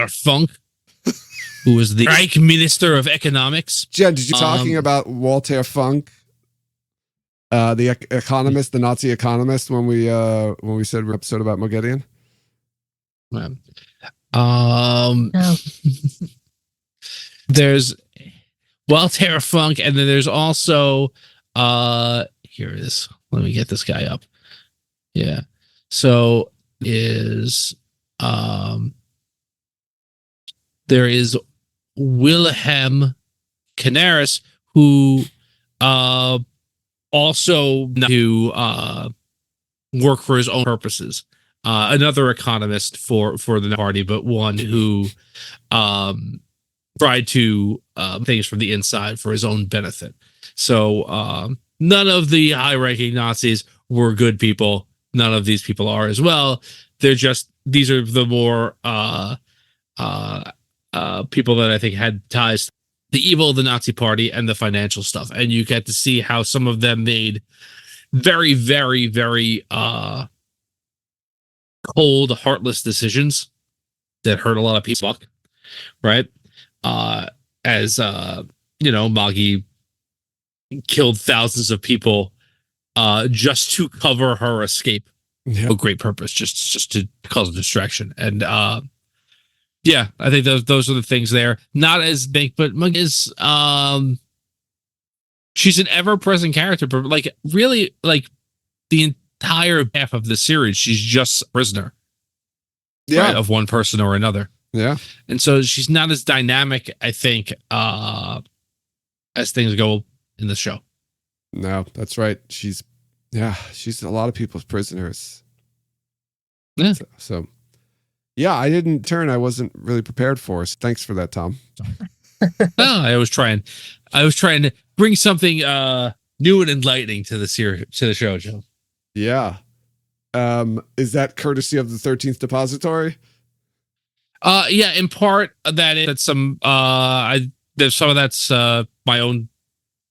Funk. who was the Reich Minister of Economics. Jen, did you talking about Walter Funk, the economist, the Nazi economist, when we said an episode about Moghedien? No. There's Walter Funk, and then there's also here it is. Let me get this guy up. Yeah. So is there is Wilhelm Canaris, who also to work for his own purposes. Another economist for the party, but one who tried to things from the inside for his own benefit. So none of the high-ranking Nazis were good people. None of these people are as well. These are the more people that I think had ties to the evil of the Nazi party and the financial stuff. And you get to see how some of them made very, very, very cold, heartless decisions that hurt a lot of people, right? Moggy killed thousands of people just to cover her escape. Yeah. No great purpose, just to cause a distraction. And yeah, I think those are the things there. Not as big, but Mug is she's an ever-present character, but like really, like the entire half of the series, she's just a prisoner, right, of one person or another. Yeah, and so she's not as dynamic, I think, as things go in the show. No, that's right. She's a lot of people's prisoners. Yeah. So yeah, I didn't turn. I wasn't really prepared for us. Thanks for that, Tom. I was trying to bring something new and enlightening to the show, Joe. Yeah. Is that courtesy of the 13th Depository? Yeah, in part that's some there's some of that's my own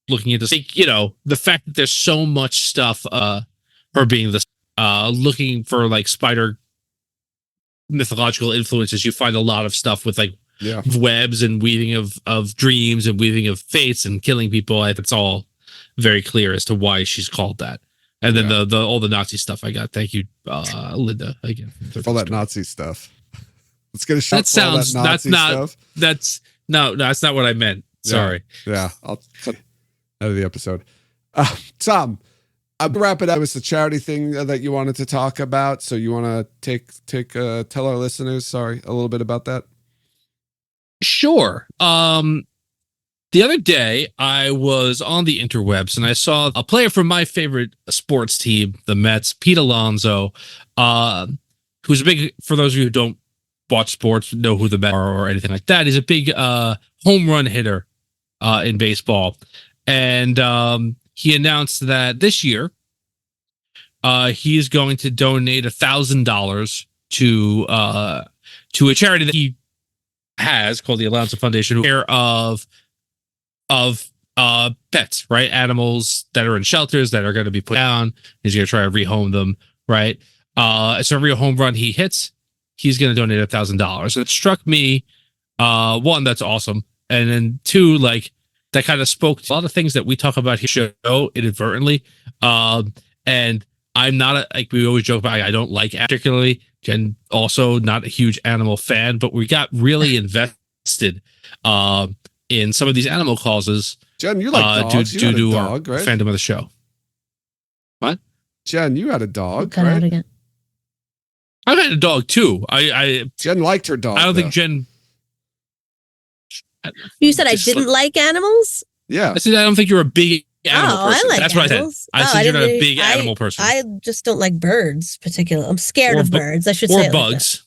looking into, the fact that there's so much stuff her being this looking for like spider mythological influences. You find a lot of stuff with like webs and weaving of dreams and weaving of fates and killing people. It's all very clear as to why she's called that. And then the all the Nazi stuff I got. Thank you, Linda, again for all that Nazi stuff. Let's get a shot. That sounds all that Nazi stuff. That's not what I meant. Sorry. Yeah, I'll cut out of the episode. Tom, I'll wrap it up. It's the charity thing that you wanted to talk about. So you want to tell our listeners, a little bit about that? Sure. The other day I was on the interwebs and I saw a player from my favorite sports team, the Mets, Pete Alonso, who's a big, for those of you who don't watch sports, know who the Mets are or anything like that. He's a big home run hitter in baseball. And he announced that this year he's going to donate $1,000 to a charity that he has called the Alonso Foundation, care of pets, right? Animals that are in shelters that are going to be put down. He's going to try to rehome them, right? So every home run he hits, he's going to donate $1,000. It struck me, one, that's awesome. And then two, like, that kind of spoke to a lot of things that we talk about here show inadvertently. And I'm not like we always joke about, I don't like particularly, Jen also not a huge animal fan, but we got really invested in some of these animal causes. Jen, you like dogs. Due to dog, our right? fandom of the show. What? Jen, you had a dog, cut right? out again. I've had a dog too. Jen liked her dog. I don't think Jen. You said I didn't like animals? Yeah. I said I don't think you're a big animal person. I like That's animals. what I said. I said you're not a big animal person. I just don't like birds, particularly. I'm scared of birds. I should say. Or bugs.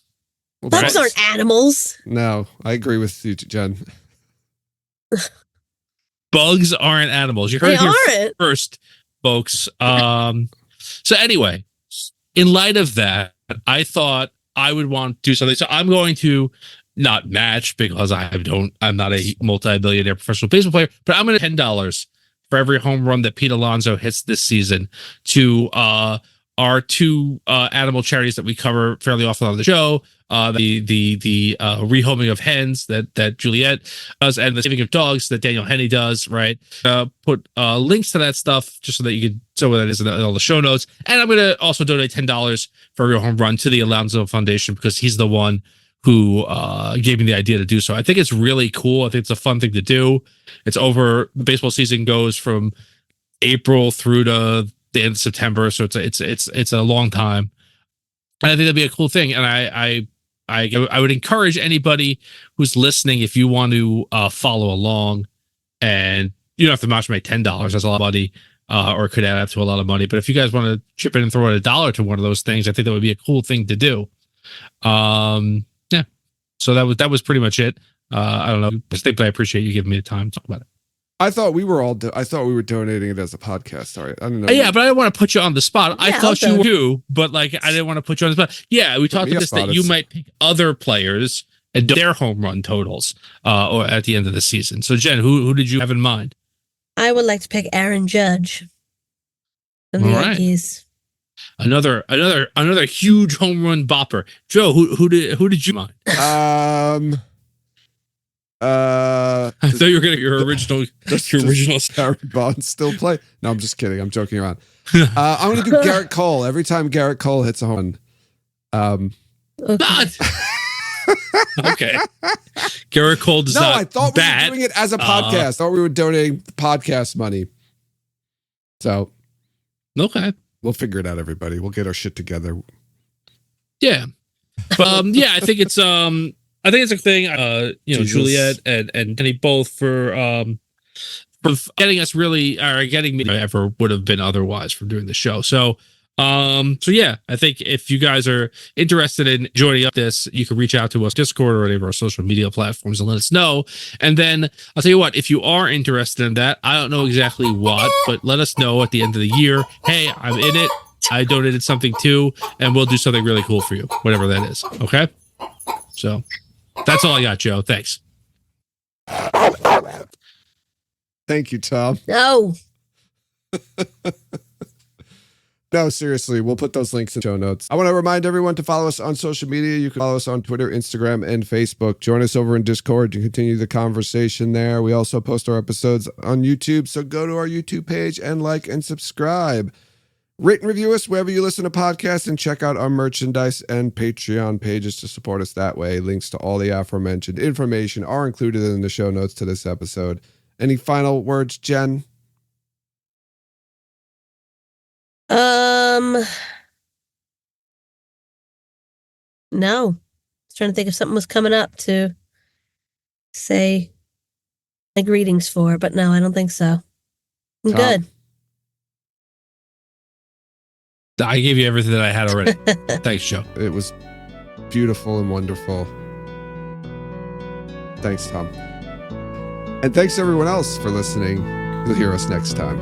Like bugs aren't animals. No, I agree with you, Jen. Bugs aren't animals. You heard it here first, folks. So anyway, in light of that, I thought I would want to do something. So I'm going to not match because I'm not a multi-billionaire professional baseball player, but I'm going to $10 for every home run that Pete Alonso hits this season to are two animal charities that we cover fairly often on the show. The rehoming of hens that Juliet does, and the saving of dogs that Daniel Henney does, right? Put links to that stuff just so that you could so that is in all the show notes. And I'm gonna also donate $10 for Real Home Run to the Alonzo Foundation because he's the one who gave me the idea to do so. I think it's really cool. I think it's a fun thing to do. It's over. The baseball season goes from April through to the end of September, so it's a long time. And I think that'd be a cool thing. And I would encourage anybody who's listening, if you want to follow along, and you don't have to match my $10. That's a lot of money, or it could add up to a lot of money. But if you guys want to chip in and throw in $1 to one of those things, I think that would be a cool thing to do. Yeah. So that was pretty much it. I don't know. But I appreciate you giving me the time to talk about it. I thought we were donating it as a podcast. Sorry, I don't know. Yeah, but I didn't want to put you on the spot. Yeah, I thought you do, but like I didn't want to put you on the spot. Yeah, we talked about this that you might pick other players and their home run totals, or at the end of the season. So Jen, who did you have in mind? I would like to pick Aaron Judge from the Yankees. Another huge home run bopper. Joe, who did you mind? I thought you were gonna your original Barry Bonds still play. No, I'm just kidding. I'm joking around. I'm gonna do Garrett Cole. Every time Garrett Cole hits a home run. Okay. Garrett Cole does not. I thought we were doing it as a podcast. I thought we were donating podcast money. So okay, we'll figure it out, everybody. We'll get our shit together. Yeah, but yeah, I think it's a thing. Jesus. Juliet and Kenny both for getting us really, or getting me ever would have been otherwise from doing the show. So yeah, I think if you guys are interested in joining up this, you can reach out to us Discord or any of our social media platforms and let us know. And then I'll tell you what, if you are interested in that, I don't know exactly what, but let us know at the end of the year. Hey, I'm in it. I donated something too, and we'll do something really cool for you, whatever that is. Okay. So that's all I got, Joe. Thanks. Thank you, Tom. No. No, seriously, we'll put those links in show notes. I want to remind everyone to follow us on social media. You can follow us on Twitter, Instagram, and Facebook. Join us over in Discord to continue the conversation there. We also post our episodes on YouTube, so go to our YouTube page and like and subscribe. Rate and review us wherever you listen to podcasts, and check out our merchandise and Patreon pages to support us that way. Links to all the aforementioned information are included in the show notes to this episode. Any final words, Jen? No. I was trying to think if something was coming up to say my greetings for, but no, I don't think so. I'm good. I gave you everything that I had already. Thanks, Joe. It was beautiful and wonderful. Thanks, Tom. And thanks everyone else for listening. You'll hear us next time.